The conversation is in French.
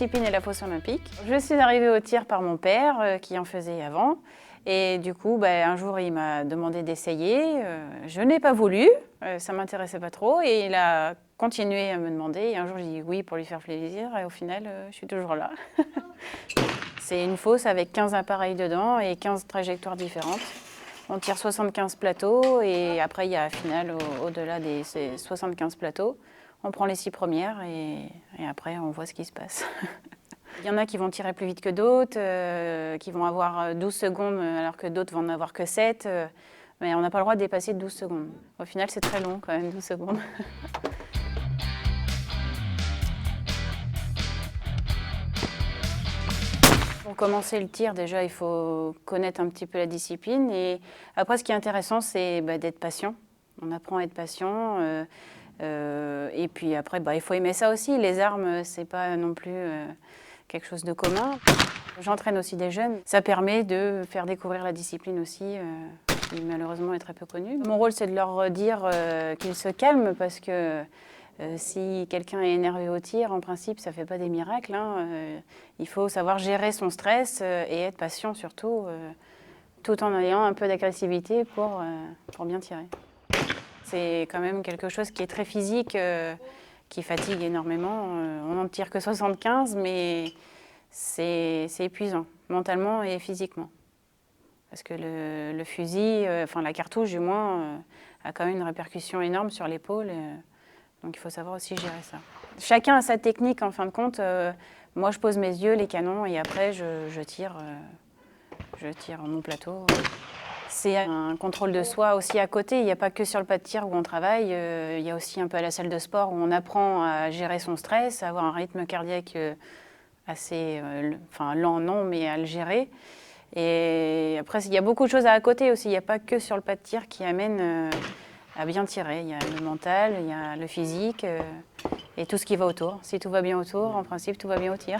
discipline est la fosse olympique. Je suis arrivée au tir par mon père qui en faisait avant. Et du coup, un jour, il m'a demandé d'essayer. Je n'ai pas voulu, ça ne m'intéressait pas trop. Et il a continué à me demander. Et un jour, j'ai dit oui pour lui faire plaisir. Et au final, je suis toujours là. C'est une fosse avec 15 appareils dedans et 15 trajectoires différentes. On tire 75 plateaux et après, il y a la finale au-delà des 75 plateaux. On prend les 6 premières et après, on voit ce qui se passe. Il y en a qui vont tirer plus vite que d'autres, qui vont avoir 12 secondes alors que d'autres vont en avoir que 7. Mais on n'a pas le droit de dépasser 12 secondes. Au final, c'est très long quand même, 12 secondes. Pour commencer le tir, déjà, il faut connaître un petit peu la discipline. Et après, ce qui est intéressant, c'est d'être patient. On apprend à être patient. Et puis après, il faut aimer ça aussi. Les armes, c'est pas non plus quelque chose de commun. J'entraîne aussi des jeunes. Ça permet de faire découvrir la discipline aussi, qui malheureusement est très peu connue. Mon rôle, c'est de leur dire qu'ils se calment parce que si quelqu'un est énervé au tir, en principe, ça ne fait pas des miracles. Il faut savoir gérer son stress et être patient surtout, tout en ayant un peu d'agressivité pour bien tirer. C'est quand même quelque chose qui est très physique, qui fatigue énormément. On n'en tire que 75, mais c'est épuisant, mentalement et physiquement. Parce que le fusil, la cartouche du moins, a quand même une répercussion énorme sur l'épaule. Donc il faut savoir aussi gérer ça. Chacun a sa technique en fin de compte. Moi je pose mes yeux, les canons, et après je tire mon plateau. C'est un contrôle de soi aussi à côté. Il n'y a pas que sur le pas de tir où on travaille. Il y a aussi un peu à la salle de sport où on apprend à gérer son stress, à avoir un rythme cardiaque assez lent, non, mais à le gérer. Et après, il y a beaucoup de choses à côté aussi. Il n'y a pas que sur le pas de tir qui amène à bien tirer. Il y a le mental, il y a le physique et tout ce qui va autour. Si tout va bien autour, en principe, tout va bien au tir.